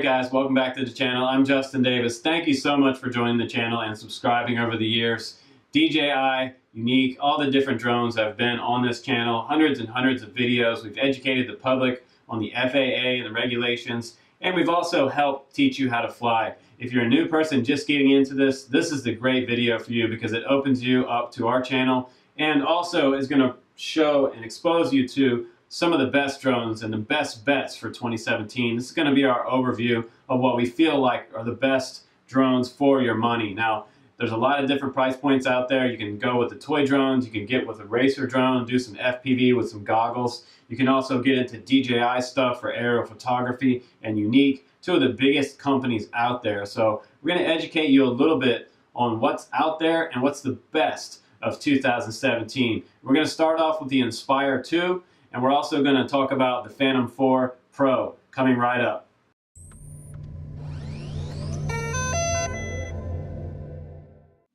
guys, welcome back to the channel. I'm Justin Davis. Thank you so much for joining the channel and subscribing over the years. DJI, Yuneec, all the different drones have been on this channel, hundreds and hundreds of videos. We've educated the public on the FAA and the regulations, and we've also helped teach you how to fly. If you're a new person just getting into this, this is the great video for you because it opens you up to our channel and also is going to show and expose you to some of the best drones and the best bets for 2017. This is going to be our overview of what we feel like are the best drones for your money. Now, there's a lot of different price points out there. You can go with the toy drones, you can get with a racer drone, do some FPV with some goggles. You can also get into DJI stuff for aerial photography and Yuneec, two of the biggest companies out there. So we're going to educate you a little bit on what's out there and what's the best of 2017. We're going to start off with the Inspire 2. And we're also going to talk about the Phantom 4 Pro coming right up.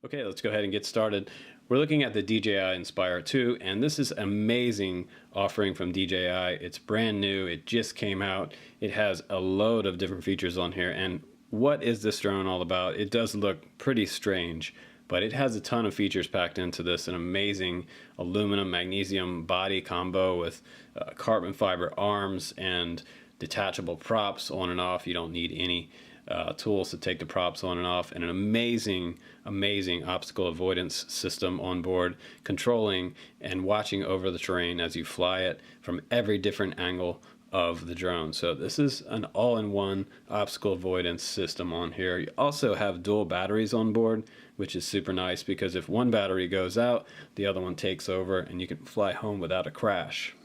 Okay, let's go ahead and get started. We're looking at the DJI Inspire 2, and this is an amazing offering from DJI. It's brand new. It just came out. It has a load of different features on here. And what is this drone all about? It does look pretty strange, but it has a ton of features packed into this. An amazing aluminum magnesium body combo with carbon fiber arms and detachable props on and off. You don't need any tools to take the props on and off, and an amazing obstacle avoidance system on board, controlling and watching over the terrain as you fly it from every different angle of the drone. So this is an all-in-one obstacle avoidance system on here. You also have dual batteries on board, which is super nice because if one battery goes out, the other one takes over and you can fly home without a crash.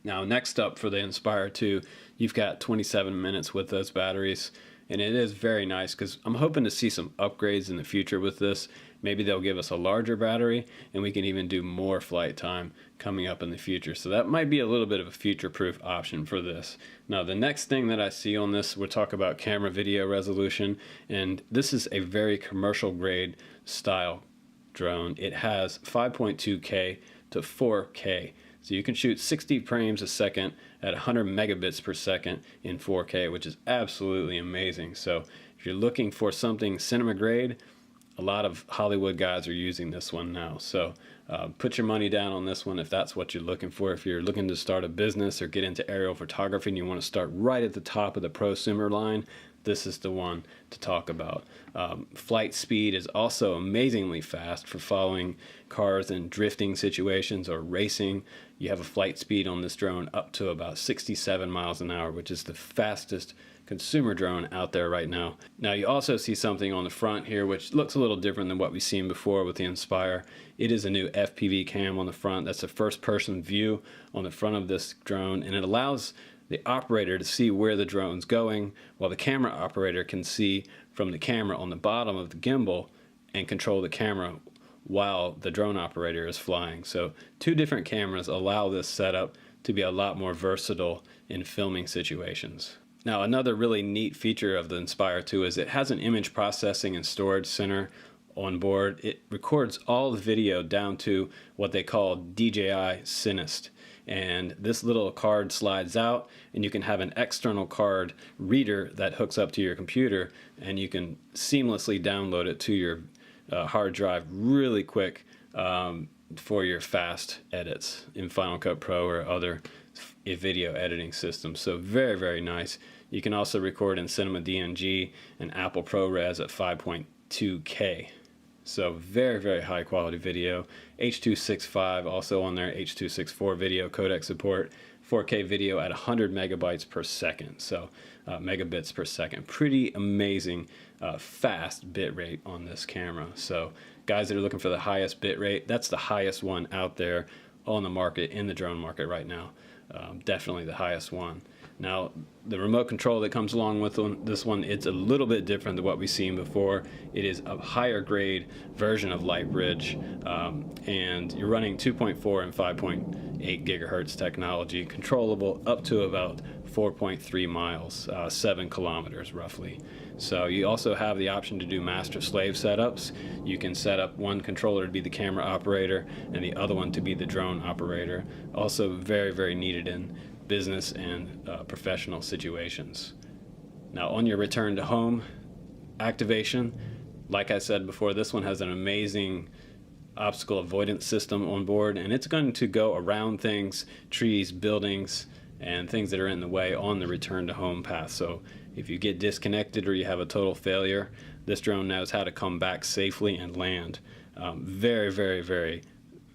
Now, next up for the Inspire 2, you've got 27 minutes with those batteries, and it is very nice because I'm hoping to see some upgrades in the future with this. Maybe they'll give us a larger battery and we can even do more flight time coming up in the future. So that might be a little bit of a future-proof option for this. Now, the next thing that I see on this, we'll talk about camera video resolution, and this is a very commercial grade style drone. It has 5.2K to 4K. So you can shoot 60 frames a second at 100 megabits per second in 4K, which is absolutely amazing. So if you're looking for something cinema grade, a lot of Hollywood guys are using this one now. So put your money down on this one if that's what you're looking for. If you're looking to start a business or get into aerial photography and you want to start right at the top of the prosumer line, this is the one to talk about. Flight speed is also amazingly fast for following cars in drifting situations or racing. You have a flight speed on this drone up to about 67 miles an hour, which is the fastest consumer drone out there right now. Now, you also see something on the front here which looks a little different than what we've seen before with the Inspire. It is a new FPV cam on the front. That's a first-person view on the front of this drone, and it allows the operator to see where the drone's going, while the camera operator can see from the camera on the bottom of the gimbal and control the camera while the drone operator is flying. So two different cameras allow this setup to be a lot more versatile in filming situations. Now, another really neat feature of the Inspire 2 is it has an image processing and storage center on board. It records all the video down to what they call DJI Cinest. And this little card slides out and you can have an external card reader that hooks up to your computer, and you can seamlessly download it to your hard drive really quick for your fast edits in Final Cut Pro or other video editing systems. So very nice. You can also record in Cinema DNG and Apple ProRes at 5.2K. So very high quality video. H.265 also on there, H.264 video codec support, 4K video at 100 megabytes per second, so megabits per second. Pretty amazing fast bit rate on this camera. So guys that are looking for the highest bit rate, that's the highest one out there on the market, in the drone market right now. Definitely the highest one. Now, the remote control that comes along with this one, it's a little bit different than what we've seen before. It is a higher grade version of Lightbridge, and you're running 2.4 and 5.8 gigahertz technology, controllable up to about 4.3 miles, 7 kilometers roughly. So you also have the option to do master-slave setups. You can set up one controller to be the camera operator and the other one to be the drone operator. Also very needed in business and professional situations. Now on your return to home activation, like I said before, this one has an amazing obstacle avoidance system on board, and it's going to go around things, trees, buildings, and things that are in the way on the return to home path. So if you get disconnected or you have a total failure, this drone knows how to come back safely and land. Very, very, very,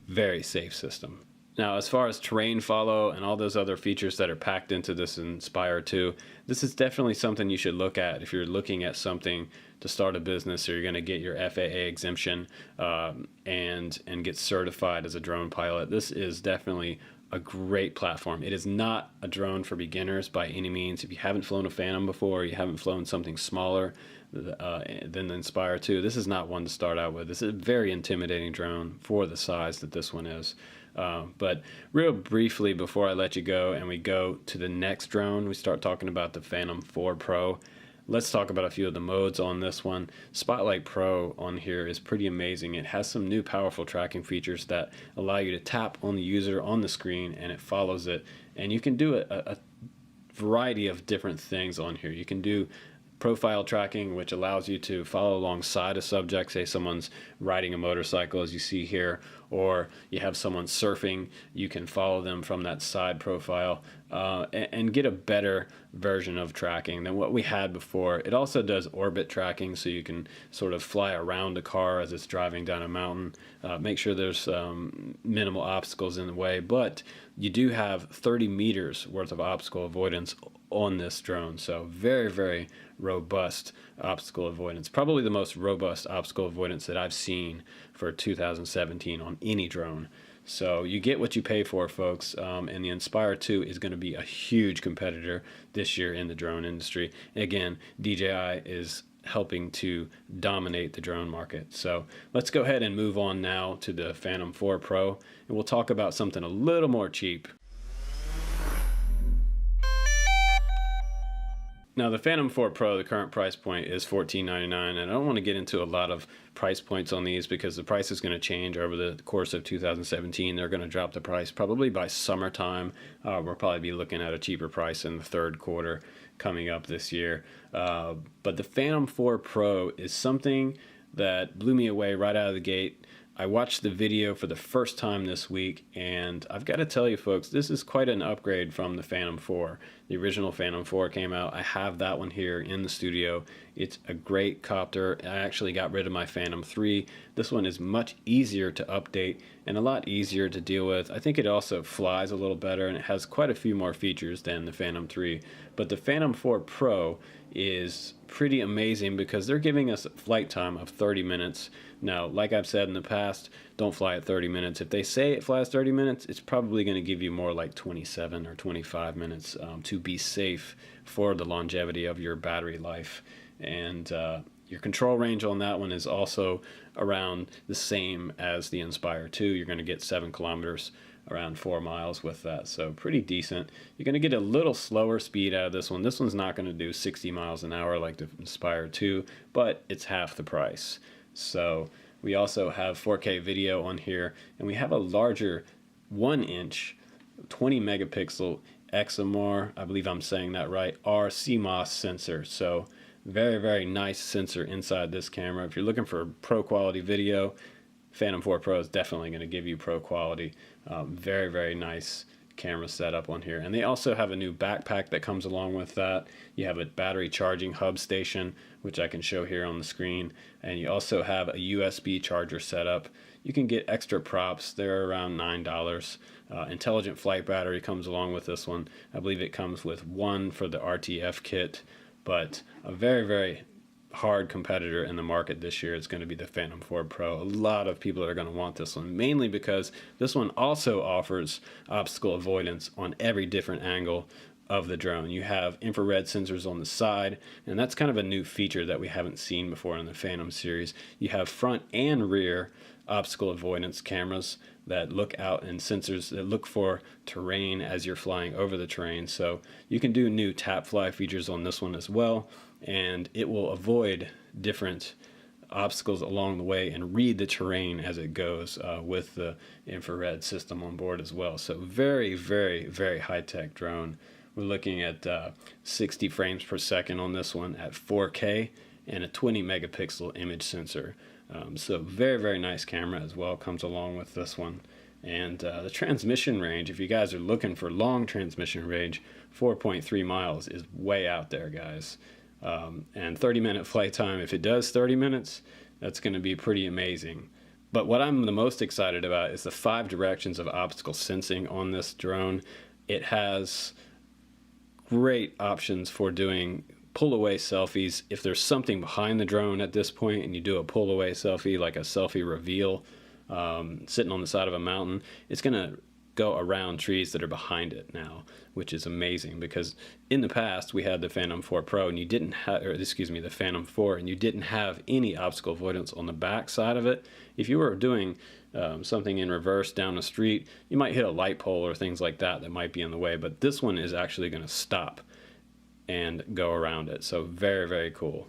very safe system. Now, as far as terrain follow and all those other features that are packed into this Inspire 2, this is definitely something you should look at if you're looking at something to start a business, or you're going to get your FAA exemption and get certified as a drone pilot. This is definitely a great platform. It is not a drone for beginners by any means. If you haven't flown a Phantom before, or you haven't flown something smaller than the Inspire 2, this is not one to start out with. This is a very intimidating drone for the size that this one is. But real briefly before I let you go and we go to the next drone, we start talking about the Phantom 4 Pro. Let's talk about a few of the modes on this one. Spotlight Pro on here is pretty amazing. It has some new powerful tracking features that allow you to tap on the user on the screen and it follows it. And you can do a variety of different things on here. You can do profile tracking, which allows you to follow alongside a subject. Say someone's riding a motorcycle, as you see here, or you have someone surfing, you can follow them from that side profile and get a better version of tracking than what we had before. It also does orbit tracking, so you can sort of fly around a car as it's driving down a mountain, make sure there's minimal obstacles in the way, but you do have 30 meters worth of obstacle avoidance on this drone. So very, very robust obstacle avoidance. Probably the most robust obstacle avoidance that I've seen for 2017 on any drone. So you get what you pay for, folks, and the Inspire 2 is going to be a huge competitor this year in the drone industry. Again, DJI is helping to dominate the drone market. So let's go ahead and move on now to the Phantom 4 Pro, and we'll talk about something a little more cheap. Now the Phantom 4 Pro, the current price point is $14.99, and I don't want to get into a lot of price points on these because the price is going to change over the course of 2017. They're going to drop the price probably by summertime. We'll probably be looking at a cheaper price in the third quarter coming up this year. But the Phantom 4 Pro is something that blew me away right out of the gate. I watched the video for the first time this week, and I've got to tell you folks, this is quite an upgrade from the Phantom 4. The original Phantom 4 came out. I have that one here in the studio. It's a great copter. I actually got rid of my Phantom 3. This one is much easier to update and a lot easier to deal with. I think it also flies a little better, and it has quite a few more features than the Phantom 3. But the Phantom 4 Pro is pretty amazing because they're giving us a flight time of 30 minutes. Now, like I've said in the past, don't fly at 30 minutes. If they say it flies 30 minutes, it's probably going to give you more like 27 or 25 minutes to be safe for the longevity of your battery life. And your control range on that one is also around the same as the Inspire 2. You're going to get 7 kilometers, around 4 miles with that, so pretty decent. You're going to get a little slower speed out of this one. This one's not going to do 60 miles an hour like the Inspire 2, but it's half the price. So we also have 4K video on here, and we have a larger 1-inch 20 megapixel XMR, I believe I'm saying that right, R CMOS sensor. So very, very nice sensor inside this camera. If you're looking for pro quality video, Phantom 4 Pro is definitely going to give you pro quality. Very, very nice camera setup on here. And they also have a new backpack that comes along with that. You have a battery charging hub station, which I can show here on the screen. And you also have a USB charger setup. You can get extra props. They're around $9. Intelligent flight battery comes along with this one. I believe it comes with one for the RTF kit, but a very, very hard competitor in the market this year is going to be the Phantom 4 Pro. A lot of people are going to want this one, mainly because this one also offers obstacle avoidance on every different angle of the drone. You have infrared sensors on the side, and that's kind of a new feature that we haven't seen before in the Phantom series. You have front and rear obstacle avoidance cameras that look out, and sensors that look for terrain as you're flying over the terrain. So you can do new tap fly features on this one as well, and it will avoid different obstacles along the way and read the terrain as it goes with the infrared system on board as well. So very, very, very high-tech drone We're looking at 60 frames per second on this one at 4K and a 20 megapixel image sensor. So very, very nice camera as well comes along with this one. And the transmission range, if you guys are looking for long transmission range, 4.3 miles is way out there, guys. And 30-minute flight time, if it does 30 minutes, that's going to be pretty amazing. But what I'm the most excited about is the 5 directions of obstacle sensing on this drone. It has great options for doing pull-away selfies. If there's something behind the drone at this point and you do a pull-away selfie, like a selfie reveal, sitting on the side of a mountain, it's going to go around trees that are behind it now, which is amazing, because in the past we had the Phantom 4 Pro and you didn't have, or excuse me, the Phantom 4, and you didn't have any obstacle avoidance on the back side of it. If you were doing something in reverse down the street, you might hit a light pole or things like that that might be in the way, but this one is actually going to stop and go around it. So very, very cool.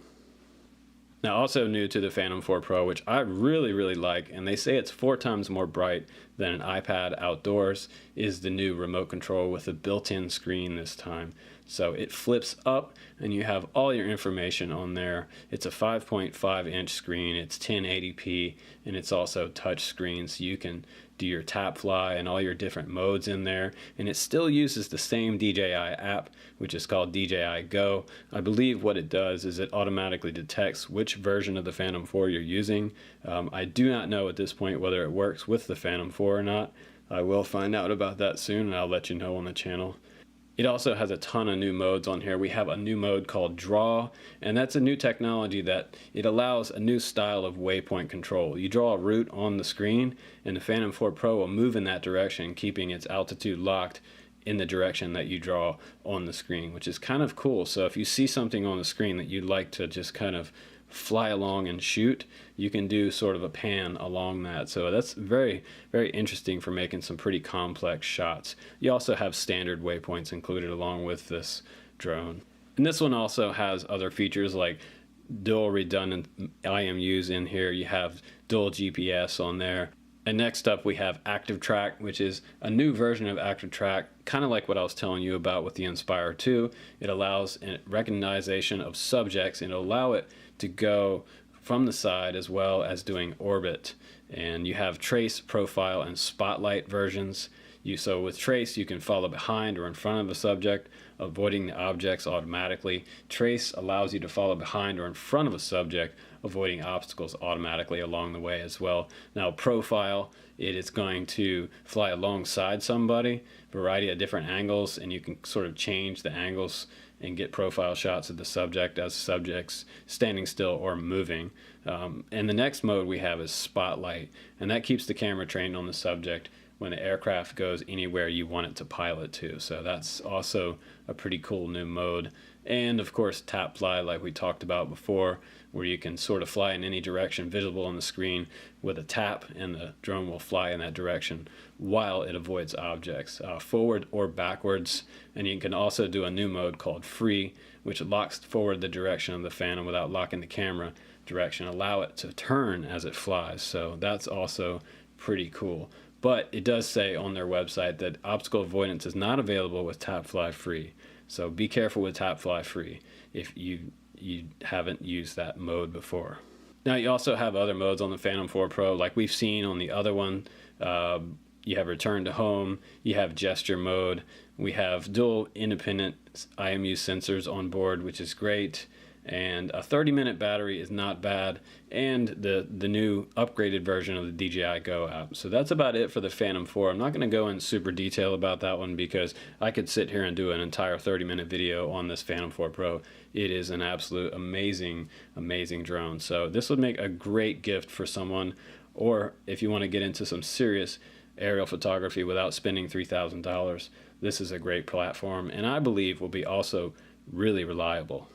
Now, also new to the Phantom 4 Pro, which I really, really like, and they say it's 4 times more bright than an iPad outdoors, is the new remote control with a built-in screen this time. So it flips up and you have all your information on there. It's a 5.5-inch screen, it's 1080p, and it's also touch screen, so you can do your tap fly and all your different modes in there. And it still uses the same DJI app, which is called DJI Go. I believe what it does is it automatically detects which version of the Phantom 4 you're using. I do not know at this point whether it works with the Phantom 4 or not. I will find out about that soon, and I'll let you know on the channel. It also has a ton of new modes on here. We have a new mode called Draw, and that's a new technology that it allows a new style of waypoint control. You draw a route on the screen, and the Phantom 4 Pro will move in that direction, keeping its altitude locked in the direction that you draw on the screen, which is kind of cool. So if you see something on the screen that you'd like to just kind of fly along and shoot, you can do sort of a pan along that. So that's very, very interesting for making some pretty complex shots. You also have standard waypoints included along with this drone. And this one also has other features like dual redundant IMUs in here. You have dual GPS on there. And next up we have Active Track, which is a new version of Active Track, kind of like what I was telling you about with the Inspire 2. It allows recognition of subjects, and it'll allow it to go from the side as well as doing orbit. And you have trace, profile, and spotlight versions. So with trace, you can follow behind or in front of a subject, avoiding the objects automatically. Trace allows you to follow behind or in front of a subject, avoiding obstacles automatically along the way as well. Now profile, it is going to fly alongside somebody, variety of different angles, and you can sort of change the angles and get profile shots of the subject as subjects standing still or moving. And the next mode we have is Spotlight, and that keeps the camera trained on the subject when the aircraft goes anywhere you want it to pilot to. So that's also a pretty cool new mode. And of course Tap Fly, like we talked about before, where you can sort of fly in any direction visible on the screen with a tap, and the drone will fly in that direction while it avoids objects, forward or backwards. And you can also do a new mode called Free, which locks forward the direction of the Phantom without locking the camera direction, allow it to turn as it flies. So that's also pretty cool. But it does say on their website that obstacle avoidance is not available with Tap Fly Free. So be careful with Tap Fly Free if you haven't used that mode before. Now you also have other modes on the Phantom 4 Pro, like we've seen on the other one. You have Return to Home, you have Gesture Mode, we have dual independent IMU sensors on board, which is great. And a 30-minute battery is not bad, and the new upgraded version of the DJI Go app. So that's about it for the Phantom 4. I'm not going to go in super detail about that one because I could sit here and do an entire 30-minute video on this Phantom 4 Pro. It is an absolute amazing, amazing drone. So this would make a great gift for someone, or if you want to get into some serious aerial photography without spending $3,000, this is a great platform, and I believe will be also really reliable.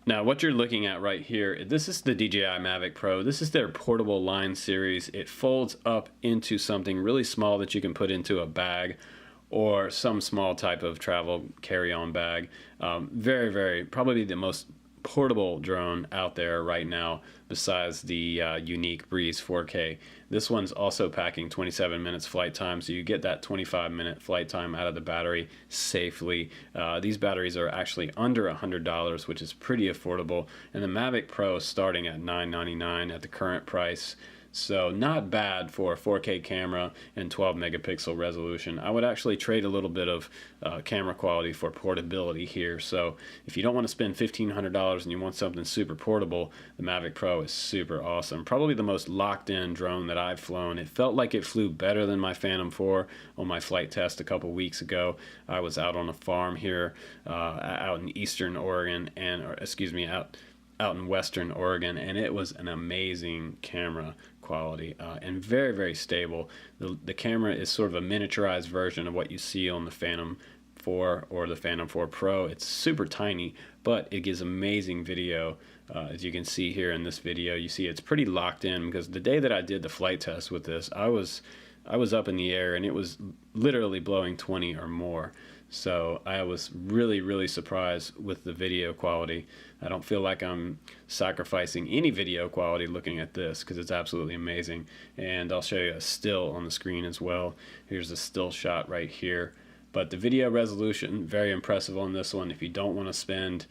Now what you're looking at right here, this is the DJI Mavic Pro. This is their portable line series. It folds up into something really small that you can put into a bag or some small type of travel carry-on bag. Very, very, probably the most portable drone out there right now besides the Yuneec Breeze 4K. This one's also packing 27 minutes flight time, so you get that 25-minute flight time out of the battery safely. These batteries are actually under $100, which is pretty affordable, and the Mavic Pro is starting at $999 at the current price. So not bad for a 4K camera and 12 megapixel resolution. I would actually trade a little bit of camera quality for portability here. So if you don't want to spend $1,500 and you want something super portable, the Mavic Pro is super awesome. Probably the most locked in drone that I've flown. It felt like it flew better than my Phantom 4 on my flight test a couple weeks ago. I was out on a farm here out in eastern Oregon, out in western Oregon, and it was an amazing camera quality and very, very stable. The camera is sort of a miniaturized version of what you see on the Phantom 4 or the Phantom 4 Pro. It's super tiny, but it gives amazing video. As you can see here in this video, you see it's pretty locked in, because the day that I did the flight test with this, I was up in the air and it was literally blowing 20 or more. So I was really, really surprised with the video quality. I don't feel like I'm sacrificing any video quality looking at this, because it's absolutely amazing. And I'll show you a still on the screen as well. Here's a still shot right here. But the video resolution, very impressive on this one. If you don't want to spend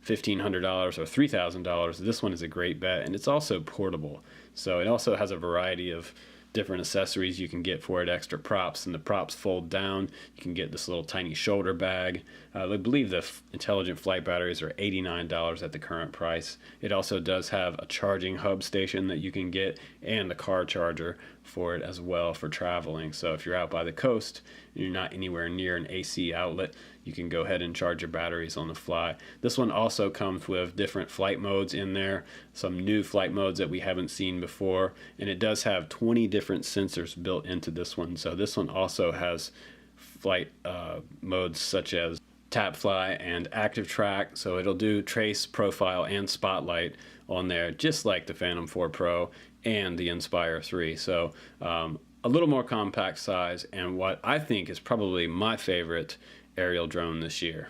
$1,500 or $3,000, this one is a great bet. And it's also portable. So it also has a variety of different accessories you can get for it, extra props, and the props fold down. You can get this little tiny shoulder bag. I believe the intelligent flight batteries are $89 at the current price. It also does have a charging hub station that you can get, and a car charger for it as well for traveling. So if you're out by the coast and you're not anywhere near an AC outlet, you can go ahead and charge your batteries on the fly. This one also comes with different flight modes in there, some new flight modes that we haven't seen before, and it does have 20 different sensors built into this one. So this one also has flight modes such as tap fly and active track, so it'll do trace, profile, and spotlight on there, just like the Phantom 4 Pro and the Inspire 3. So a little more compact size, and what I think is probably my favorite aerial drone this year.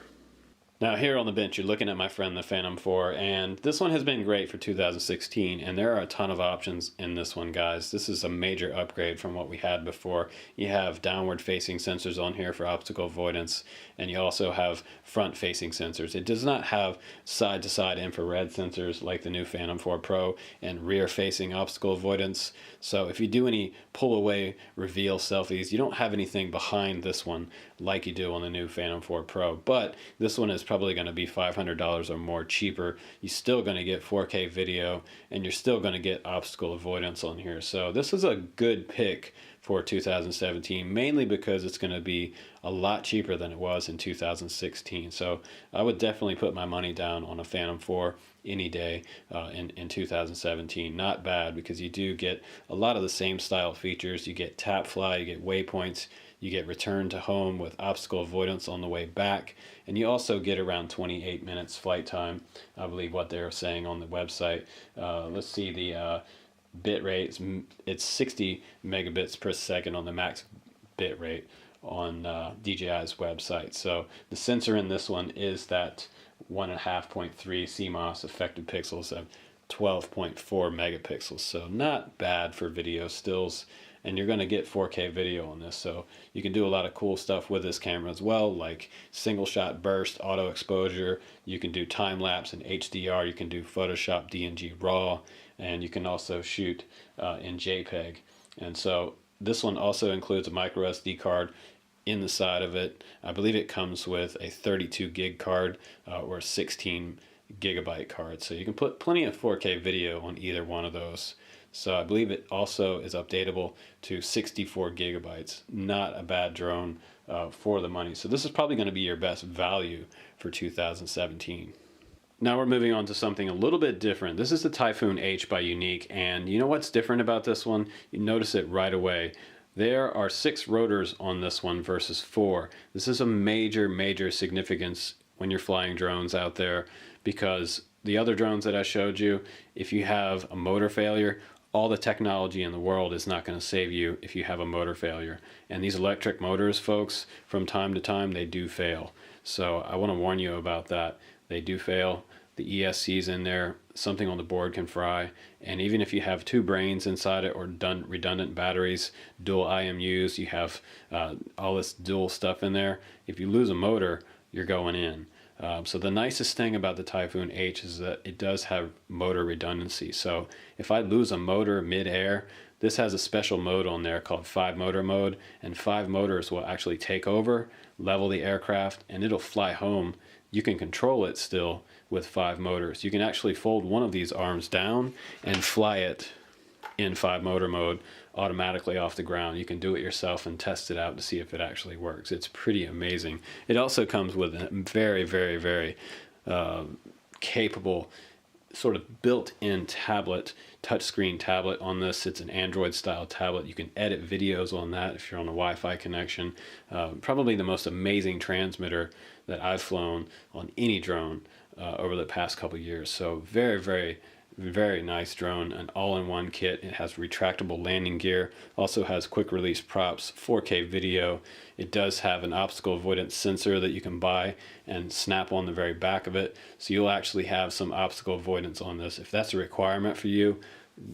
Now here on the bench, you're looking at my friend the Phantom 4, and this one has been great for 2016, and there are a ton of options in this one, guys. This is a major upgrade from what we had before. You have downward facing sensors on here for obstacle avoidance, and you also have front facing sensors. It does not have side to side infrared sensors like the new Phantom 4 Pro, and rear facing obstacle avoidance. So if you do any pull away reveal selfies, you don't have anything behind this one like you do on the new Phantom 4 Pro, but this one is probably going to be $500 or more cheaper. You're still going to get 4K video, and you're still going to get obstacle avoidance on here. So this is a good pick for 2017, mainly because it's going to be a lot cheaper than it was in 2016. So I would definitely put my money down on a Phantom 4 any day in 2017. Not bad, because you do get a lot of the same style features. You get tap fly, you get waypoints, you get return to home with obstacle avoidance on the way back, and you also get around 28 minutes flight time, I believe what they're saying on the website. Let's see the bit rate. It's 60 megabits per second on the max bit rate on DJI's website. So the sensor in this one is that 1.5.3 CMOS effective pixels of 12.4 megapixels. So not bad for video stills. And you're going to get 4K video on this, so you can do a lot of cool stuff with this camera as well, like single shot burst, auto exposure. You can do time lapse and HDR. You can do Photoshop DNG RAW, and you can also shoot in JPEG. And so this one also includes a micro SD card in the side of it. I believe it comes with a 32 gig card or a 16 gigabyte card, so you can put plenty of 4K video on either one of those. So I believe it also is updatable to 64 gigabytes. Not a bad drone for the money. So this is probably going to be your best value for 2017. Now we're moving on to something a little bit different. This is the Typhoon H by Yuneec, and you know what's different about this one? You notice it right away. There are 6 rotors on this one versus 4. This is a major significance when you're flying drones out there, because the other drones that I showed you, if you have a motor failure, all the technology in the world is not going to save you if you have a motor failure. And these electric motors, folks, from time to time, they do fail. So I want to warn you about that. They do fail. the ESC's in there, something on the board can fry, and even if you have two brains inside it or redundant batteries, dual IMUs, you have all this dual stuff in there. If you lose a motor, you're going in. So the nicest thing about the Typhoon H is that it does have motor redundancy. So if I lose a motor mid-air, this has a special mode on there called 5-motor mode, and 5 motors will actually take over, level the aircraft, and it'll fly home. You can control it still with 5 motors. You can actually fold one of these arms down and fly it in 5-motor mode automatically off the ground. You can do it yourself and test it out to see if it actually works. It's pretty amazing. It also comes with a very, very, very capable sort of built-in tablet, touchscreen tablet on this. It's an Android style tablet. You can edit videos on that if you're on a Wi-Fi connection. Probably the most amazing transmitter that I've flown on any drone over the past couple years. So very, very, very nice drone, an all-in-one kit. It has retractable landing gear, also has quick release props, 4K video. It does have an obstacle avoidance sensor that you can buy and snap on the very back of it, so you'll actually have some obstacle avoidance on this. If that's a requirement for you,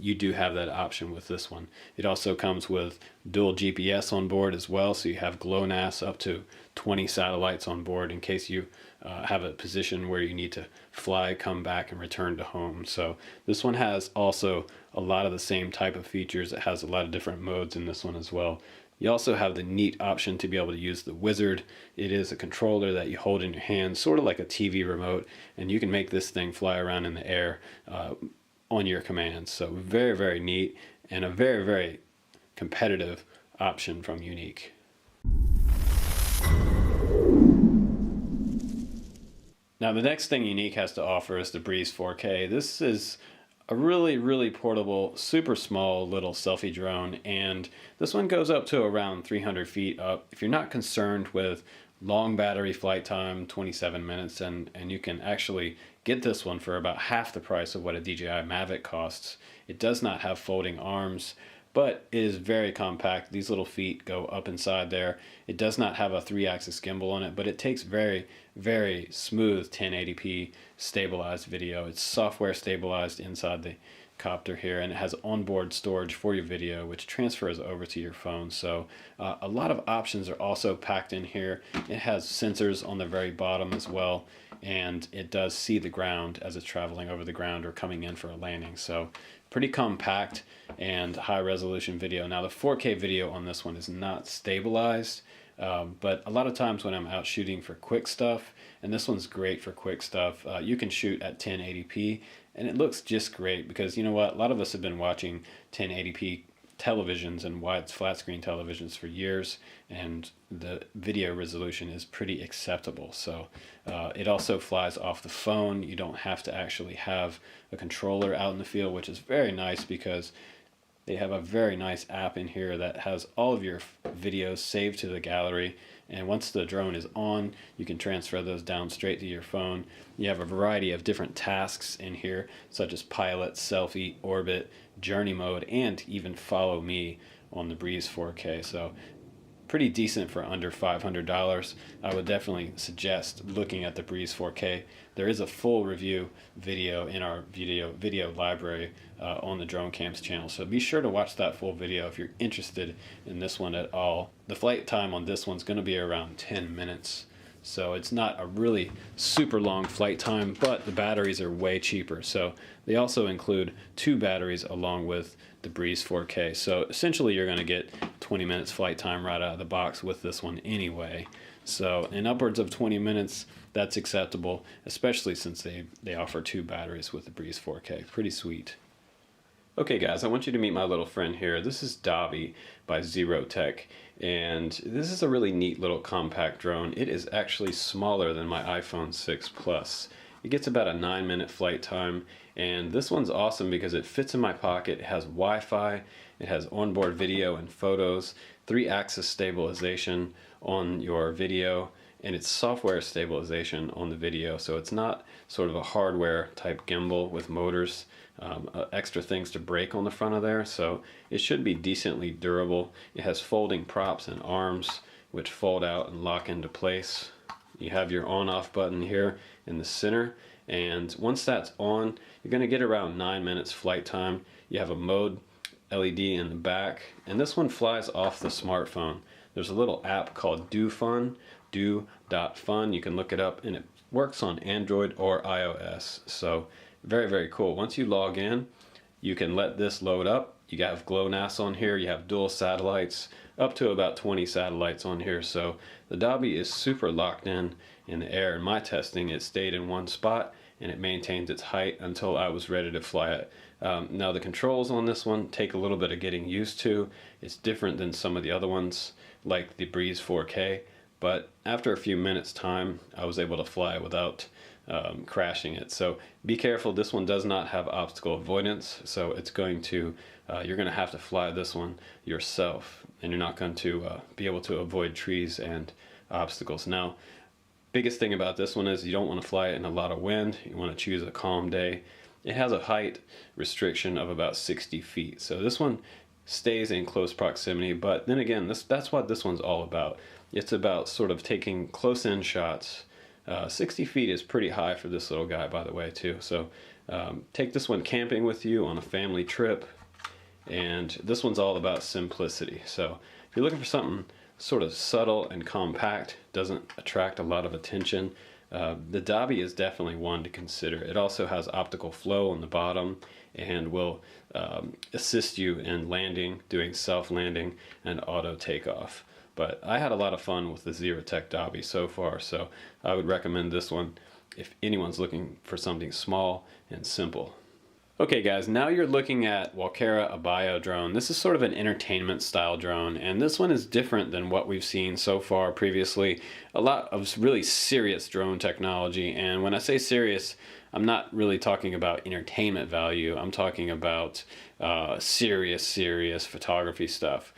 you do have that option with this one. It also comes with dual GPS on board as well, so you have GLONASS up to 20 satellites on board in case you have a position where you need to fly, come back, and return to home. So this one has also a lot of the same type of features. It has a lot of different modes in this one as well. You also have the neat option to be able to use the Wizard. It is a controller that you hold in your hand, sort of like a TV remote, and you can make this thing fly around in the air on your commands. So very, very neat, and a very, very competitive option from Yuneec. Now the next thing Yuneec has to offer is the Breeze 4K. This is a really, really portable, super small little selfie drone, and this one goes up to around 300 feet up. If you're not concerned with long battery flight time, 27 minutes, and you can actually get this one for about half the price of what a DJI Mavic costs. It does not have folding arms, but it is very compact. These little feet go up inside there. It does not have a 3-axis gimbal on it, but it takes very, very smooth 1080p stabilized video. It's software stabilized inside the copter here, and it has onboard storage for your video, which transfers over to your phone. So a lot of options are also packed in here. It has sensors on the very bottom as well, and it does see the ground as it's traveling over the ground or coming in for a landing. So pretty compact and high resolution video. Now the 4K video on this one is not stabilized, but a lot of times when I'm out shooting for quick stuff, and this one's great for quick stuff, you can shoot at 1080p and it looks just great, because you know what, a lot of us have been watching 1080p televisions and wide flat screen televisions for years, and the video resolution is pretty acceptable. So it also flies off the phone. You don't have to actually have a controller out in the field, which is very nice, because they have a very nice app in here that has all of your videos saved to the gallery, and once the drone is on, you can transfer those down straight to your phone. You have a variety of different tasks in here, such as pilot, selfie, orbit, journey mode, and even follow me on the Breeze 4K. So pretty decent for under $500. I would definitely suggest looking at the Breeze 4K. There is a full review video in our video library on the Drone Camps channel, so be sure to watch that full video if you're interested in this one at all. The flight time on this one's going to be around 10 minutes, so it's not a really super long flight time, but the batteries are way cheaper. So they also include 2 batteries along with the Breeze 4K. So essentially you're going to get 20 minutes flight time right out of the box with this one anyway. So in upwards of 20 minutes, that's acceptable, especially since they offer 2 batteries with the Breeze 4K. Pretty sweet. Okay guys, I want you to meet my little friend here. This is Dobby by ZeroTech, and this is a really neat little compact drone. It is actually smaller than my iPhone 6 Plus. It gets about a 9-minute flight time, and this one's awesome because it fits in my pocket. It has Wi-Fi, it has onboard video and photos, 3-axis stabilization on your video, and it's software stabilization on the video, so it's not sort of a hardware type gimbal with motors, extra things to break on the front of there, so it should be decently durable. It has folding props and arms which fold out and lock into place. You have your on-off button here in the center, And once that's on, you're going to get around 9 minutes flight time. You have a mode LED in the back, and this one flies off the smartphone. There's a little app called Do.Fun, do.fun. You can look it up, and it works on Android or iOS. So very, very cool. Once you log in, you can let this load up. You have GLONASS on here. You have dual satellites, up to about 20 satellites on here. So the Dobby is super locked in the air. In my testing, it stayed in one spot and it maintained its height until I was ready to fly it. Now the controls on this one take a little bit of getting used to. It's different than some of the other ones like the Breeze 4K, but after a few minutes time I was able to fly without crashing it. So be careful, this one does not have obstacle avoidance, so it's going to you're going to have to fly this one yourself, and you're not going to be able to avoid trees and obstacles. Now, biggest thing about this one is you don't want to fly it in a lot of wind. You want to choose a calm day. It has a height restriction of about 60 feet, so this one stays in close proximity, but then again, that's what this one's all about. It's about sort of taking close-in shots. 60 feet is pretty high for this little guy, by the way, too. So take this one camping with you on a family trip, and this one's all about simplicity. So if you're looking for something sort of subtle and compact, doesn't attract a lot of attention, the Dobby is definitely one to consider. It also has optical flow on the bottom and will assist you in landing, doing self-landing and auto takeoff. But I had a lot of fun with the ZeroTech Dobby so far, so I would recommend this one if anyone's looking for something small and simple. Okay guys, now you're looking at Walkera, a bio drone. This is sort of an entertainment style drone, and this one is different than what we've seen so far previously. A lot of really serious drone technology, and when I say serious, I'm not really talking about entertainment value. I'm talking about serious photography stuff.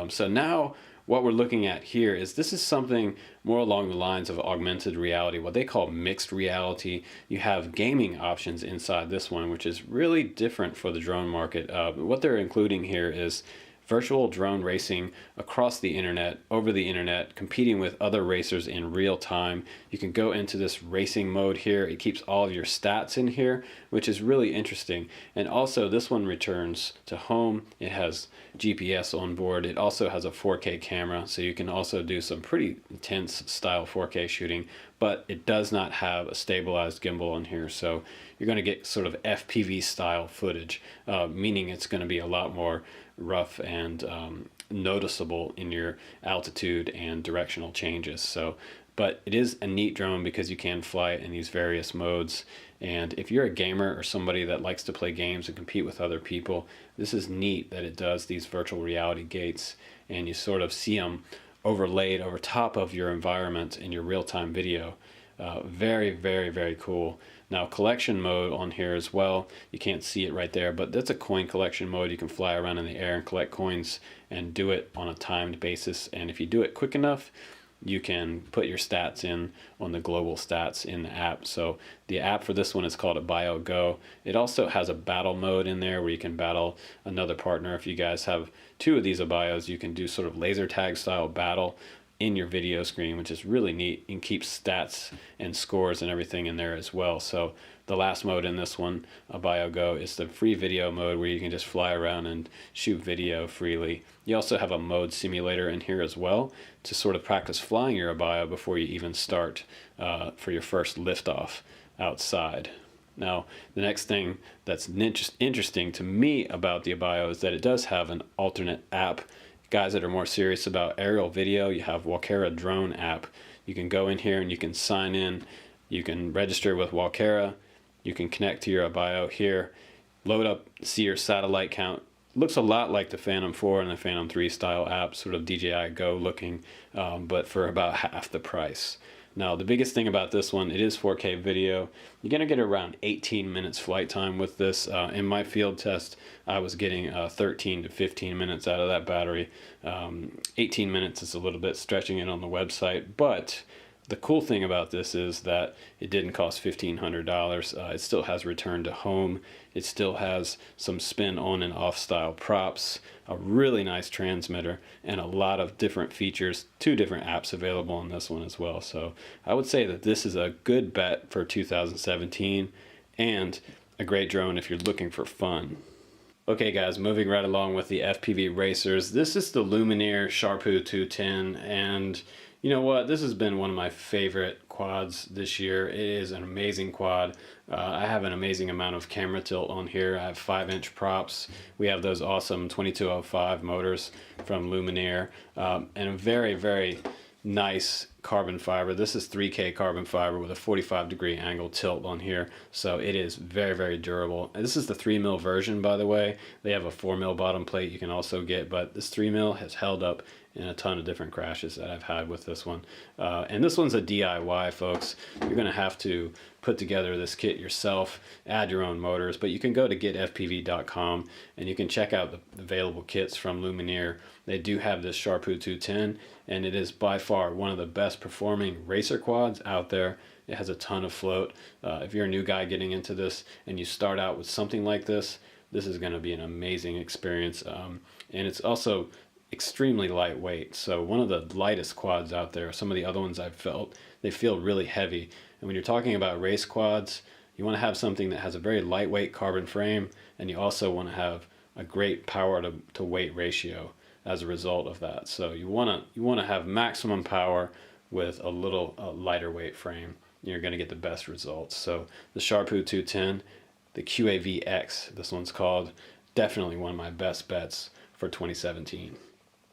So now what we're looking at here is this is something more along the lines of augmented reality, what they call mixed reality. You have gaming options inside this one, which is really different for the drone market. What they're including here is virtual drone racing across the internet, over the internet, competing with other racers in real time. You can go into this racing mode here. It keeps all of your stats in here, which is really interesting. And also this one returns to home. It has GPS on board. It also has a 4K camera, so you can also do some pretty intense style 4K shooting, but it does not have a stabilized gimbal on here, so you're going to get sort of FPV style footage, meaning it's going to be a lot more rough and noticeable in your altitude and directional changes. So, but it is a neat drone because you can fly it in these various modes. And if you're a gamer or somebody that likes to play games and compete with other people, this is neat that it does these virtual reality gates, and you sort of see them overlaid over top of your environment in your real-time video. Very, very, very cool. Now, collection mode on here as well. You can't see it right there, but that's a coin collection mode. You can fly around in the air and collect coins and do it on a timed basis. And if you do it quick enough, you can put your stats in on the global stats in the app. So the app for this one is called Abio Go. It also has a battle mode in there where you can battle another partner. If you guys have two of these Abios, you can do sort of laser tag style battle in your video screen, which is really neat, and keeps stats and scores and everything in there as well. So the last mode in this one, Abio Go, is the free video mode where you can just fly around and shoot video freely. You also have a mode simulator in here as well to sort of practice flying your Abio before you even start for your first liftoff outside. Now, the next thing that's interesting to me about the Abio is that it does have an alternate app. Guys that are more serious about aerial video, you have Walkera Drone app. You can go in here and you can sign in. You can register with Walkera. You can connect to your Abio here, load up, see your satellite count. Looks a lot like the Phantom 4 and the Phantom 3 style app, sort of DJI Go looking, but for about half the price. Now, the biggest thing about this one, it is 4K video. You're going to get around 18 minutes flight time with this. In my field test, I was getting 13 to 15 minutes out of that battery. 18 minutes is a little bit stretching it on the website, but The cool thing about this is that it didn't cost $1,500. It still has return to home. It still has some spin on and off style props, a really nice transmitter, and a lot of different features, 2 different apps available on this one as well. So I would say that this is a good bet for 2017 and a great drone if you're looking for fun. Okay guys, moving right along with the FPV Racers. This is the Lumineer Sharpoo 210, and you know what? This has been one of my favorite quads this year. It is an amazing quad. I have an amazing amount of camera tilt on here. I have 5-inch props. We have those awesome 2205 motors from Lumineer, and a very, very nice carbon fiber. This is 3K carbon fiber with a 45-degree angle tilt on here, so it is very, very durable. And this is the 3mm version, by the way. They have a 4mm bottom plate you can also get, but this 3mm has held up in a ton of different crashes that I've had with this one. And this one's a DIY, folks. You're gonna have to put together this kit yourself, add your own motors, but you can go to getfpv.com and you can check out the available kits from Lumineer. They do have this Sharpoo 210, and it is by far one of the best performing racer quads out there. It has a ton of float. If you're a new guy getting into this and you start out with something like this, this is gonna be an amazing experience. And it's also extremely lightweight, so one of the lightest quads out there. Some of the other ones I've felt, they feel really heavy, and when you're talking about race quads, you want to have something that has a very lightweight carbon frame, and you also want to have a great power to weight ratio as a result of that. So you want to have maximum power with a little lighter weight frame. You're going to get the best results. So the Sharpoo 210, the QAV-X, this one's called, definitely one of my best bets for 2017.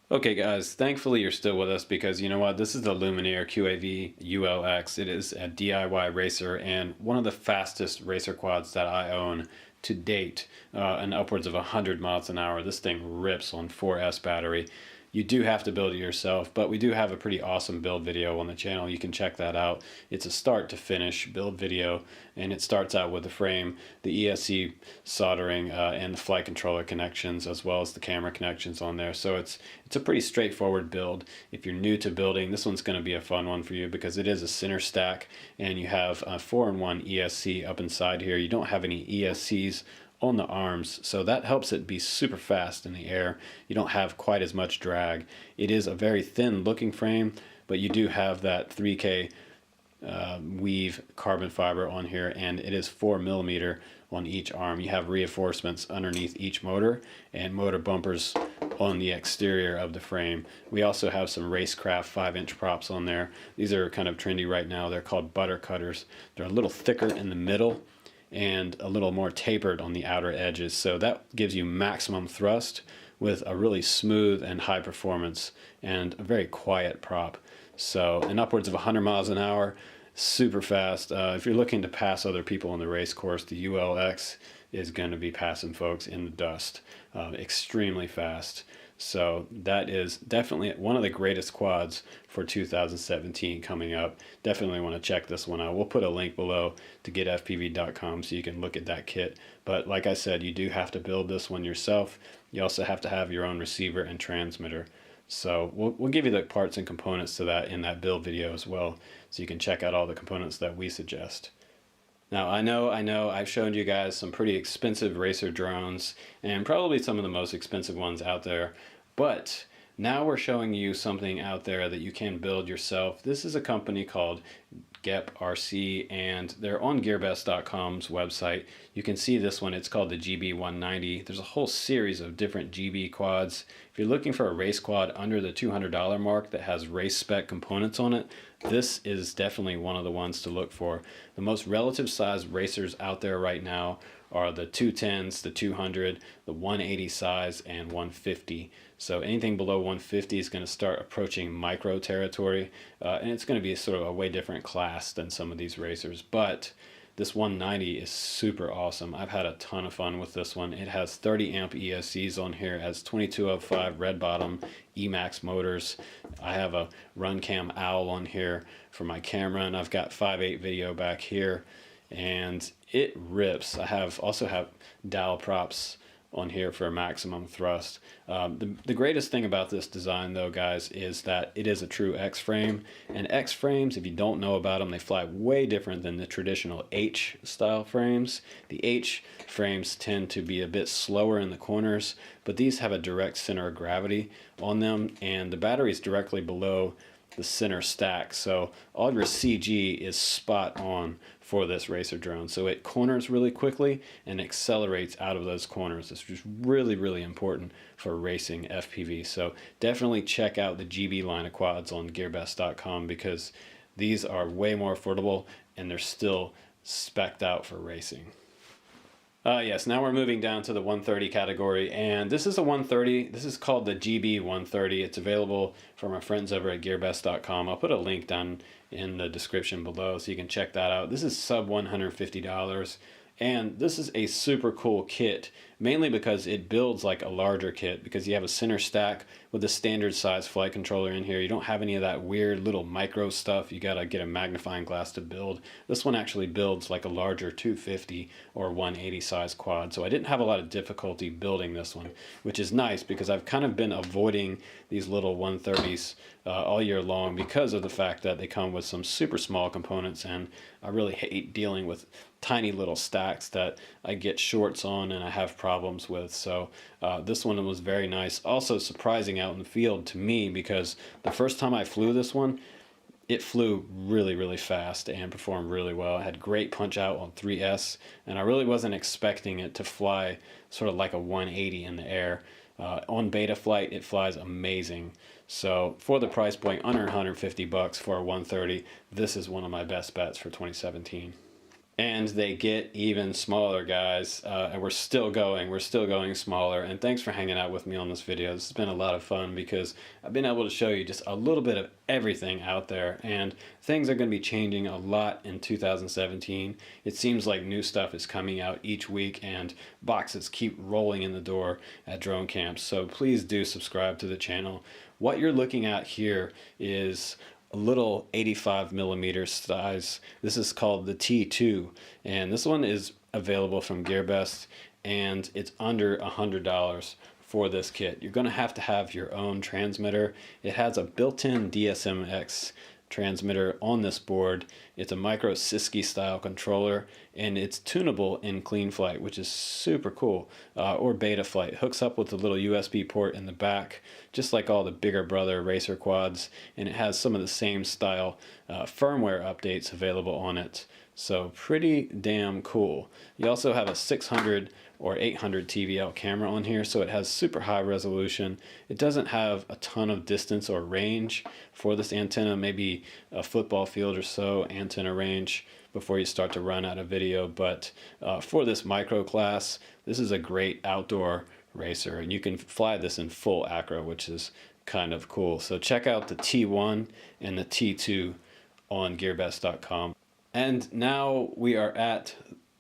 Okay guys, thankfully you're still with us, because you know what, this is the Lumineer QAV ULX. It is a DIY racer and one of the fastest racer quads that I own to date, and upwards of 100 miles an hour. This thing rips on 4S battery. You do have to build it yourself, but we do have a pretty awesome build video on the channel. You can check that out. It's a start to finish build video, and it starts out with the frame, the ESC soldering, and the flight controller connections, as well as the camera connections on there. So it's a pretty straightforward build. If you're new to building, this one's going to be a fun one for you, because it is a center stack, and you have a 4-in-1 ESC up inside here. You don't have any ESCs on the arms, so that helps it be super fast in the air. You don't have quite as much drag. It is a very thin looking frame, but you do have that 3K weave carbon fiber on here, and it is 4mm on each arm. You have reinforcements underneath each motor and motor bumpers on the exterior of the frame. We also have some Racecraft 5-inch props on there. These are kind of trendy right now. They're called butter cutters. They're a little thicker in the middle and a little more tapered on the outer edges, so that gives you maximum thrust with a really smooth and high performance and a very quiet prop. So, and upwards of 100 miles an hour, super fast. If you're looking to pass other people on the race course, the ULX is going to be passing folks in the dust, extremely fast. So that is definitely one of the greatest quads for 2017 coming up. Definitely want to check this one out. We'll put a link below to getfpv.com so you can look at that kit. But like I said, you do have to build this one yourself. You also have to have your own receiver and transmitter. So we'll give you the parts and components to that in that build video as well, so you can check out all the components that we suggest. Now, I know, I've shown you guys some pretty expensive racer drones, and probably some of the most expensive ones out there, but now we're showing you something out there that you can build yourself. This is a company called GEP RC, and they're on gearbest.com's website. You can see this one, it's called the GB190. There's a whole series of different GB quads. If you're looking for a race quad under the $200 mark that has race spec components on it, this is definitely one of the ones to look for. The most relative size racers out there right now are the 210s, the 200, the 180 size, and 150. So anything below 150 is going to start approaching micro territory, and it's going to be sort of a way different class than some of these racers. But this 190 is super awesome. I've had a ton of fun with this one. It has 30 amp ESCs on here. It has 2205 red bottom Emax motors. I have a Runcam Owl on here for my camera, and I've got 5.8 video back here, and it rips. I also have dowel props on here for maximum thrust. The greatest thing about this design though, guys, is that it is a true X frame, and X frames, if you don't know about them, they fly way different than the traditional H style frames. The H frames tend to be a bit slower in the corners, but these have a direct center of gravity on them, and the battery is directly below the center stack, so all of your CG is spot on for this racer drone. So it corners really quickly and accelerates out of those corners. It's just really, really important for racing FPV. So definitely check out the GB line of quads on gearbest.com, because these are way more affordable and they're still spec'd out for racing. Yes, now we're moving down to the 130 category, and this is a 130. This is called the GB 130. It's available from our friends over at gearbest.com. I'll put a link down in the description below so you can check that out. This is sub $150, and this is a super cool kit, mainly because it builds like a larger kit, because you have a center stack with a standard size flight controller in here. You don't have any of that weird little micro stuff. You gotta get a magnifying glass to build. This one actually builds like a larger 250 or 180 size quad. So I didn't have a lot of difficulty building this one, which is nice because I've kind of been avoiding these little 130s all year long because of the fact that they come with some super small components, and I really hate dealing with tiny little stacks that I get shorts on and I have problems with. So this one was very nice. Also surprising out in the field to me, because the first time I flew this one, it flew really, really fast and performed really well. It had great punch out on 3S, and I really wasn't expecting it to fly sort of like a 180 in the air. On beta flight, it flies amazing. So for the price point, under 150 bucks for a 130, this is one of my best bets for 2017. And they get even smaller, guys, and we're still going smaller. And thanks for hanging out with me on this video. This has been a lot of fun because I've been able to show you just a little bit of everything out there, and things are going to be changing a lot in 2017. It seems like new stuff is coming out each week, and boxes keep rolling in the door at drone camps. So please do subscribe to the channel. What you're looking at here is a little 85 millimeter size. This is called the T2, and this one is available from GearBest, and it's under $100 for this kit. You're going to have your own transmitter. It has a built-in DSMX transmitter on this board. It's a micro Siski style controller, and it's tunable in clean flight, which is super cool, or beta flight. It hooks up with a little USB port in the back, just like all the bigger brother racer quads, and it has some of the same style firmware updates available on it. So pretty damn cool. You also have a 600 or 800 TVL camera on here, so it has super high resolution. It doesn't have a ton of distance or range for this antenna, maybe a football field or so antenna range before you start to run out of video, but for this micro class, this is a great outdoor racer, and you can fly this in full acro, which is kind of cool. So check out the T1 and the T2 on gearbest.com. And now we are at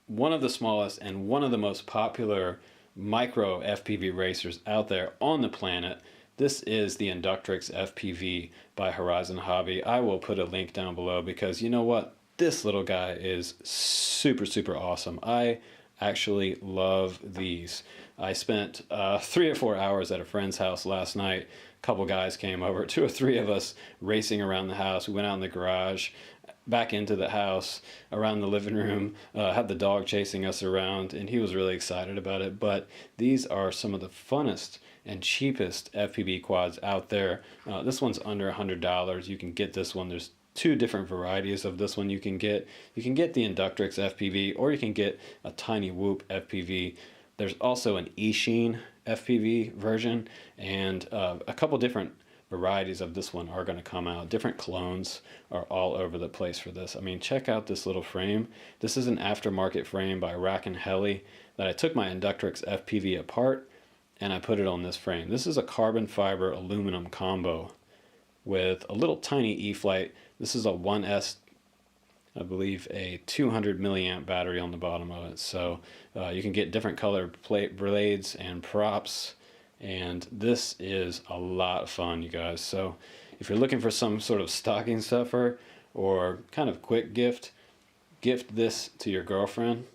one of the smallest and one of the most popular micro FPV racers out there on the planet. This is the Inductrix FPV by Horizon Hobby. I will put a link down below because you know what? This little guy is super, super awesome. I actually love these. I spent 3 or 4 hours at a friend's house last night. A couple guys came over, 2 or 3 of us racing around the house. We went out in the garage, back into the house, around the living room, had the dog chasing us around, and he was really excited about it. But these are some of the funnest and cheapest FPV quads out there. This one's under $100. You can get this one. There's 2 different varieties of this one you can get. You can get the Inductrix FPV, or you can get a Tiny Whoop FPV. There's also an eSheen FPV version, and a couple different varieties of this one are going to come out. Different clones are all over the place for this. I mean, check out this little frame. This is an aftermarket frame by Rack and Heli that I took my Inductrix FPV apart and I put it on this frame. This is a carbon fiber aluminum combo with a little tiny E-flite. This is a 1S, I believe, a 200 milliamp battery on the bottom of it. So you can get different color blades and props, and this is a lot of fun, you guys. So if you're looking for some sort of stocking stuffer or kind of quick gift this to your girlfriend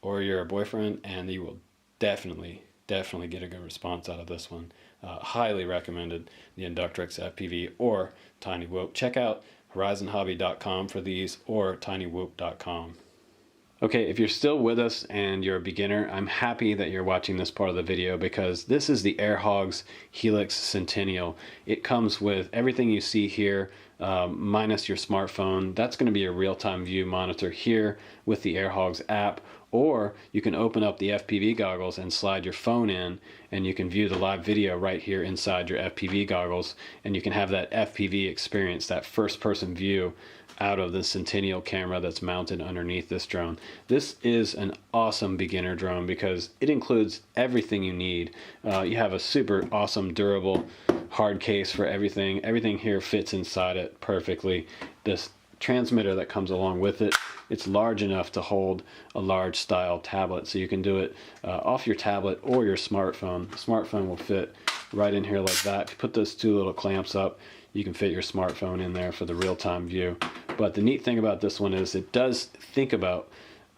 or your boyfriend, and you will definitely get a good response out of this one. Highly recommended the Inductrix FPV or Tiny Whoop. Check out horizonhobby.com for these or tinywhoop.com. Okay, if you're still with us and you're a beginner, I'm happy that you're watching this part of the video because this is the AirHogs Helix Centennial. It comes with everything you see here, minus your smartphone. That's going to be a real-time view monitor here with the AirHogs app, or you can open up the FPV goggles and slide your phone in and you can view the live video right here inside your FPV goggles, and you can have that FPV experience, that first-person view out of the Centennial camera that's mounted underneath this drone. This is an awesome beginner drone because it includes everything you need. You have a super awesome durable hard case for everything. Everything here fits inside it perfectly. This transmitter that comes along with it, it's large enough to hold a large style tablet, so you can do it off your tablet or your smartphone. The smartphone will fit right in here like that. If you put those two little clamps up, you can fit your smartphone in there for the real-time view. But the neat thing about this one is it does think about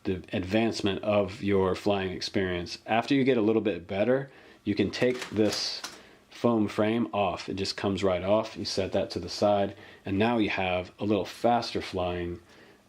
the advancement of your flying experience. After you get a little bit better, you can take this foam frame off. It just comes right off. You set that to the side, and now you have a little faster flying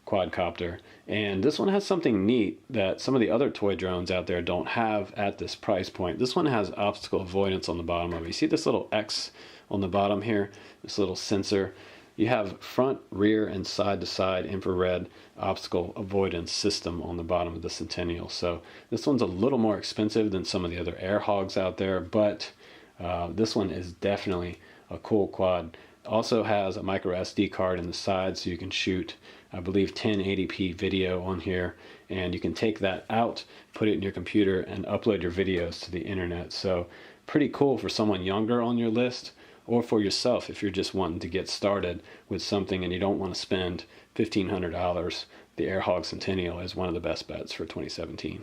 quadcopter. And this one has something neat that some of the other toy drones out there don't have at this price point. This one has obstacle avoidance on the bottom of it. You see this little X on the bottom here, this little sensor? You have front, rear, and side-to-side infrared obstacle avoidance system on the bottom of the Centennial. So this one's a little more expensive than some of the other AirHogs out there, but this one is definitely a cool quad. Also has a micro SD card in the side, so you can shoot, I believe, 1080p video on here, and you can take that out, put it in your computer, and upload your videos to the internet. So pretty cool for someone younger on your list, or for yourself if you're just wanting to get started with something and you don't want to spend $1,500. The AirHog Centennial is one of the best bets for 2017.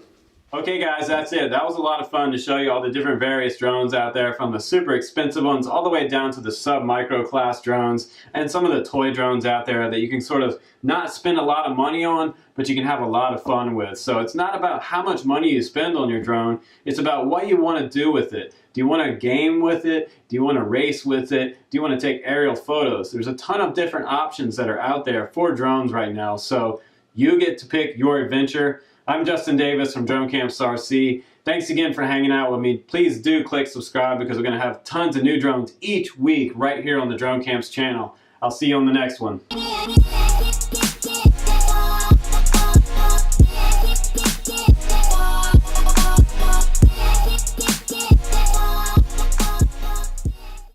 Okay guys, that's it. That was a lot of fun to show you all the different various drones out there, from the super expensive ones all the way down to the sub-micro class drones, and some of the toy drones out there that you can sort of not spend a lot of money on, but you can have a lot of fun with. So it's not about how much money you spend on your drone, it's about what you want to do with it. Do you want to game with it? Do you want to race with it? Do you want to take aerial photos? There's a ton of different options that are out there for drones right now, so you get to pick your adventure. I'm Justin Davis from Drone Camps RC. Thanks again for hanging out with me. Please do click subscribe because we're going to have tons of new drones each week right here on the Drone Camps channel. I'll see you on the next one.